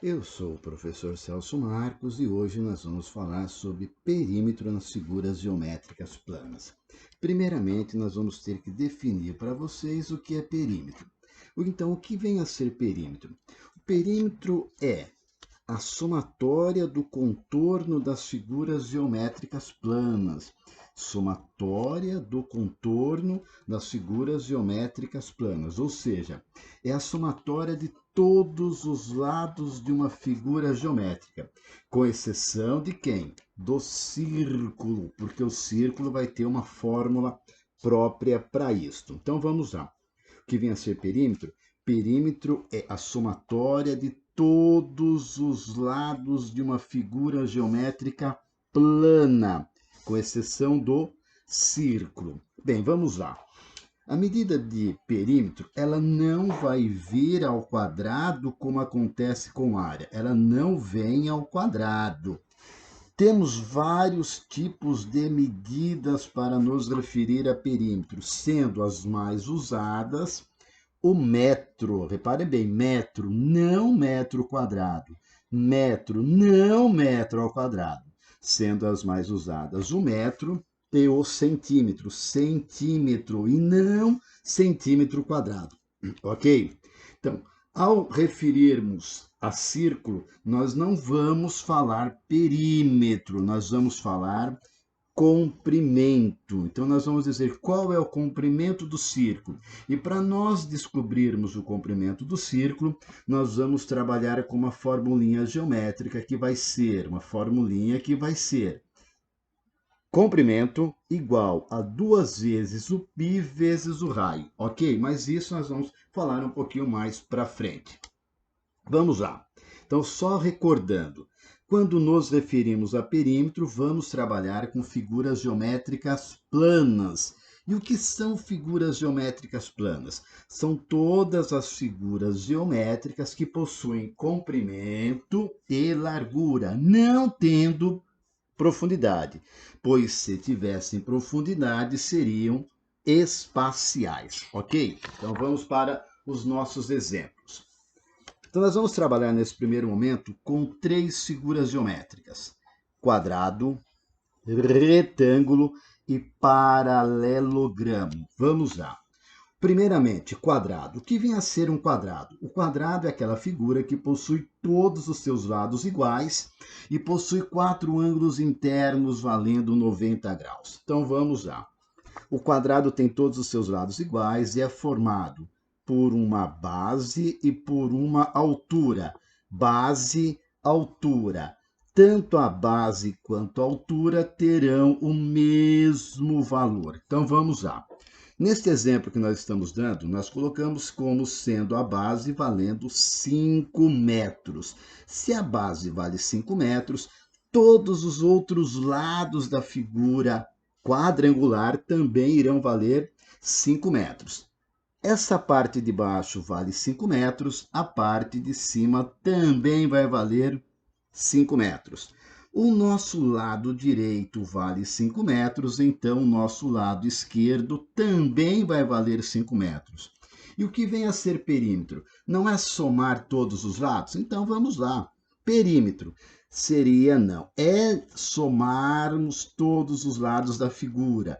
Eu sou o professor Celso Marcos e hoje nós vamos falar sobre perímetro nas figuras geométricas planas. Primeiramente, nós vamos ter que definir para vocês o que é perímetro. Então, o que vem a ser perímetro? O perímetro é a somatória do contorno das figuras geométricas planas. Somatória do contorno das figuras geométricas planas, ou seja, é a somatória de todos os lados de uma figura geométrica, com exceção de quem? Do círculo, porque o círculo vai ter uma fórmula própria para isto. Então vamos lá. O que vem a ser perímetro? Perímetro é a somatória de todos os lados de uma figura geométrica plana, com exceção do círculo. Bem, vamos lá. A medida de perímetro, ela não vai vir ao quadrado como acontece com área. Ela não vem ao quadrado. Temos vários tipos de medidas para nos referir a perímetro, sendo as mais usadas o metro. Repare bem, metro, não metro quadrado. Metro, não metro ao quadrado, sendo as mais usadas o metro e o centímetro. Centímetro e não centímetro quadrado. Ok? Então, ao referirmos a círculo, nós não vamos falar perímetro, nós vamos falar comprimento. Então, nós vamos dizer qual é o comprimento do círculo. E para nós descobrirmos o comprimento do círculo, nós vamos trabalhar com uma formulinha geométrica que vai ser, comprimento igual a 2 vezes o π vezes o raio, ok? Mas isso nós vamos falar um pouquinho mais para frente. Vamos lá. Então, só recordando, quando nos referimos a perímetro, vamos trabalhar com figuras geométricas planas. E o que são figuras geométricas planas? São todas as figuras geométricas que possuem comprimento e largura, não tendo profundidade, pois se tivessem profundidade seriam espaciais, ok? Então vamos para os nossos exemplos. Então nós vamos trabalhar nesse primeiro momento com 3 figuras geométricas: quadrado, retângulo e paralelogramo. Vamos lá. Primeiramente, quadrado. O que vem a ser um quadrado? O quadrado é aquela figura que possui todos os seus lados iguais e possui 4 ângulos internos valendo 90 graus. Então vamos lá. O quadrado tem todos os seus lados iguais e é formado por uma base e por uma altura. Base, altura. Tanto a base quanto a altura terão o mesmo valor. Então vamos lá. Neste exemplo que nós estamos dando, nós colocamos como sendo a base valendo 5 metros. Se a base vale 5 metros, todos os outros lados da figura quadrangular também irão valer 5 metros. Essa parte de baixo vale 5 metros, a parte de cima também vai valer 5 metros. O nosso lado direito vale 5 metros, então o nosso lado esquerdo também vai valer 5 metros. E o que vem a ser perímetro? Não é somar todos os lados? Então vamos lá. Perímetro seria não, é somarmos todos os lados da figura.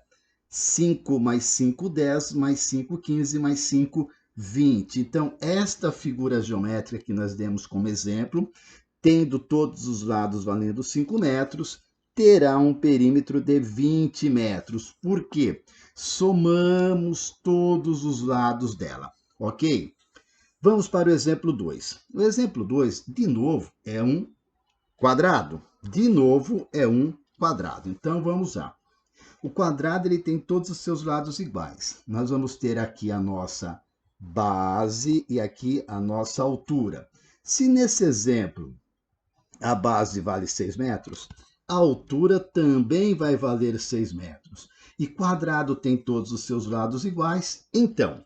5 mais 5, 10, mais 5, 15, mais 5, 20. Então, esta figura geométrica que nós demos como exemplo, tendo todos os lados valendo 5 metros, terá um perímetro de 20 metros. Por quê? Somamos todos os lados dela, ok? Vamos para o exemplo 2. O exemplo 2, de novo, é um quadrado. De novo, é um quadrado. Então, vamos lá. O quadrado ele tem todos os seus lados iguais. Nós vamos ter aqui a nossa base e aqui a nossa altura. Se nesse exemplo a base vale 6 metros, a altura também vai valer 6 metros. E quadrado tem todos os seus lados iguais, então,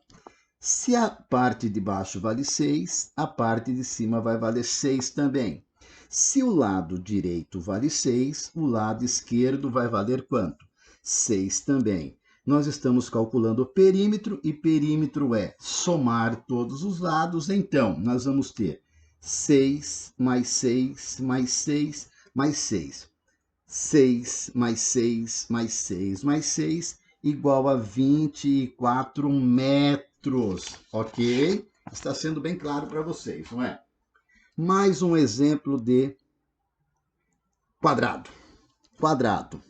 se a parte de baixo vale 6, a parte de cima vai valer 6 também. Se o lado direito vale 6, o lado esquerdo vai valer quanto? 6 também. Nós estamos calculando o perímetro e perímetro é somar todos os lados, então nós vamos ter 6 mais 6 mais 6 mais 6. 6 mais 6 mais 6 mais 6 igual a 24 metros, ok? Está sendo bem claro para vocês, não é? Mais um exemplo de quadrado. Quadrado.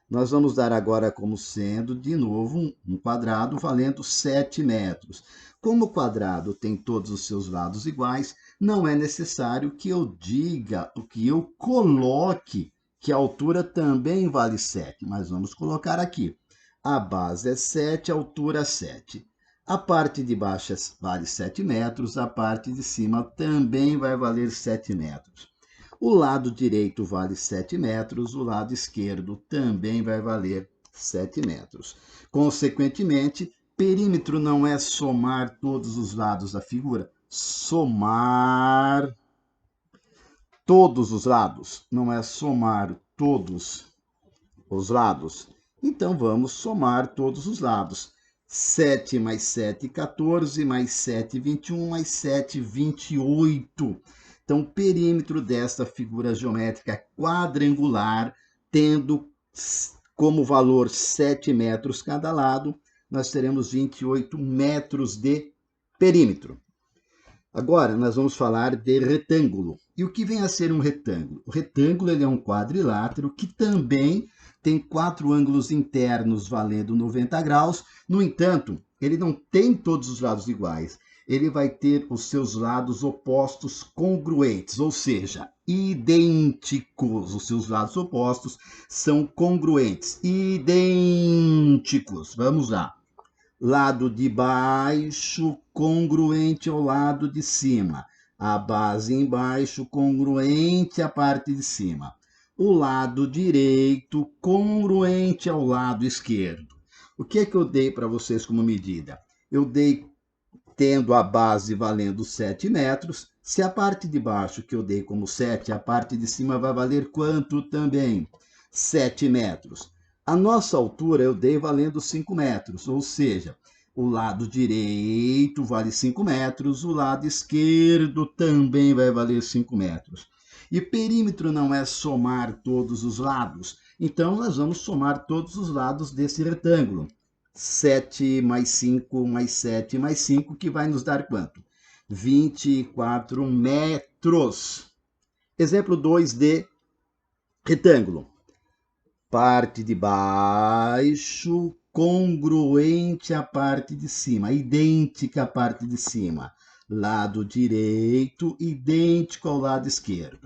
Nós vamos dar agora como sendo, de novo, um quadrado valendo 7 metros. Como o quadrado tem todos os seus lados iguais, não é necessário que eu diga, que eu coloque que a altura também vale 7, mas vamos colocar aqui. A base é 7, a altura 7. A parte de baixo vale 7 metros, a parte de cima também vai valer 7 metros. O lado direito vale 7 metros, o lado esquerdo também vai valer 7 metros. Consequentemente, perímetro não é somar todos os lados da figura, somar todos os lados, não é somar todos os lados. Então, vamos somar todos os lados. 7 mais 7, 14, mais 7, 21, mais 7, 28. Então, o perímetro desta figura geométrica quadrangular, tendo como valor 7 metros cada lado, nós teremos 28 metros de perímetro. Agora, nós vamos falar de retângulo. E o que vem a ser um retângulo? O retângulo ele é um quadrilátero que também tem 4 ângulos internos valendo 90 graus. No entanto, ele não tem todos os lados iguais. Ele vai ter os seus lados opostos congruentes, ou seja, idênticos. Os seus lados opostos são congruentes, idênticos. Vamos lá. Lado de baixo congruente ao lado de cima. A base embaixo congruente à parte de cima. O lado direito congruente ao lado esquerdo. O que é que eu dei para vocês como medida? Eu dei tendo a base valendo 7 metros. Se a parte de baixo que eu dei como 7, a parte de cima vai valer quanto também? 7 metros. A nossa altura eu dei valendo 5 metros, ou seja, o lado direito vale 5 metros, o lado esquerdo também vai valer 5 metros. E perímetro não é somar todos os lados, então nós vamos somar todos os lados desse retângulo. 7 mais 5 mais 7 mais 5, que vai nos dar quanto? 24 metros. Exemplo 2 de retângulo. Parte de baixo congruente à parte de cima, idêntica à parte de cima. Lado direito idêntico ao lado esquerdo.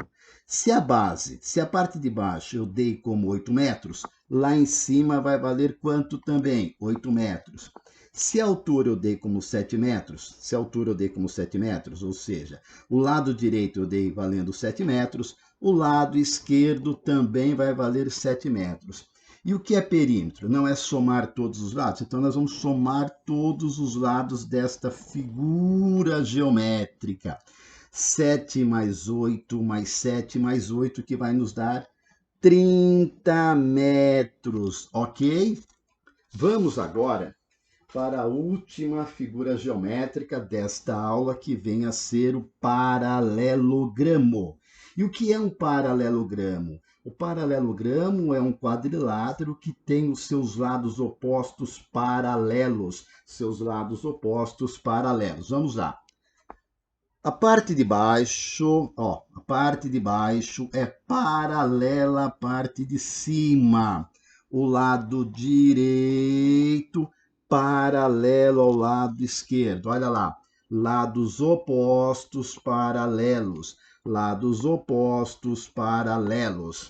Se a parte de baixo eu dei como 8 metros, lá em cima vai valer quanto também? 8 metros. Se a altura eu dei como 7 metros, ou seja, o lado direito eu dei valendo 7 metros, o lado esquerdo também vai valer 7 metros. E o que é perímetro? Não é somar todos os lados? Então, nós vamos somar todos os lados desta figura geométrica. 7 mais 8 mais 7 mais 8, que vai nos dar 30 metros, ok? Vamos agora para a última figura geométrica desta aula, que vem a ser o paralelogramo. E o que é um paralelogramo? O paralelogramo é um quadrilátero que tem os seus lados opostos paralelos. Vamos lá. A parte de baixo é paralela à parte de cima. O lado direito paralelo ao lado esquerdo. Olha lá, lados opostos paralelos.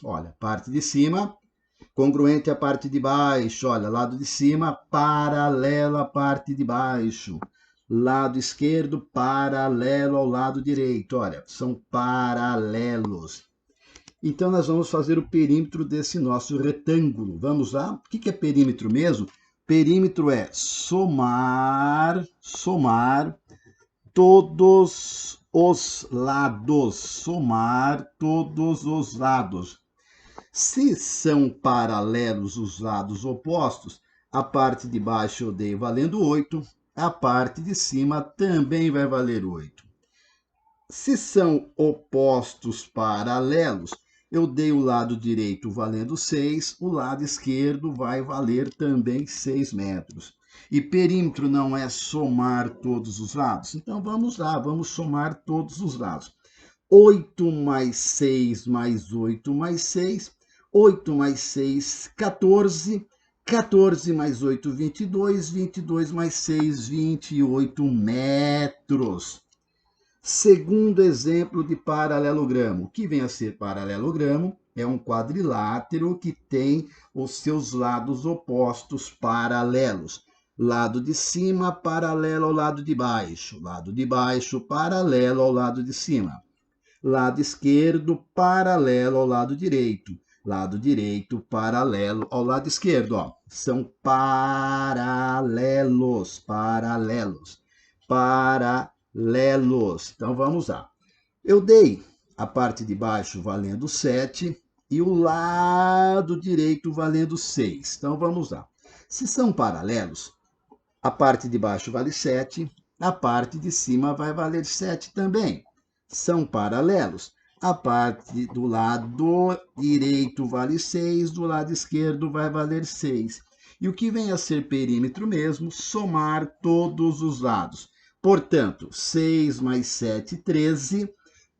Olha, parte de cima congruente à parte de baixo. Olha, lado de cima paralela à parte de baixo. Lado esquerdo paralelo ao lado direito. Olha, são paralelos. Então, nós vamos fazer o perímetro desse nosso retângulo. Vamos lá? O que é perímetro mesmo? Perímetro é somar todos os lados. Se são paralelos os lados opostos, a parte de baixo eu dei valendo 8, a parte de cima também vai valer 8. Se são opostos paralelos, eu dei o lado direito valendo 6, o lado esquerdo vai valer também 6 metros. E perímetro não é somar todos os lados? Então vamos lá, vamos somar todos os lados. 8 mais 6 mais 8 mais 6, 8 mais 6, 14, 14 mais 8, 22, 22 mais 6, 28 metros. Segundo exemplo de paralelogramo. O que vem a ser paralelogramo? É um quadrilátero que tem os seus lados opostos paralelos. Lado de cima paralelo ao lado de baixo paralelo ao lado de cima. Lado esquerdo paralelo ao lado direito paralelo ao lado esquerdo. Ó. São paralelos. Então vamos lá. Eu dei a parte de baixo valendo 7 e o lado direito valendo 6. Então vamos lá. Se são paralelos, a parte de baixo vale 7, a parte de cima vai valer 7 também. São paralelos. A parte do lado direito vale 6, do lado esquerdo vai valer 6. E o que vem a ser perímetro mesmo? Somar todos os lados. Portanto, 6 mais 7, 13.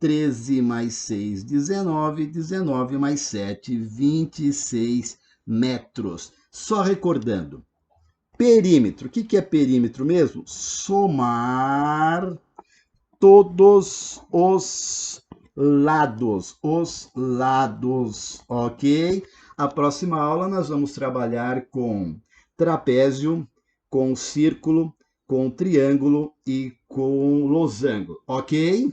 13 mais 6, 19. 19 mais 7, 26 metros. Só recordando, perímetro. O que é perímetro mesmo? Somar todos os lados, ok? A próxima aula nós vamos trabalhar com trapézio, com círculo, com triângulo e com losango, ok?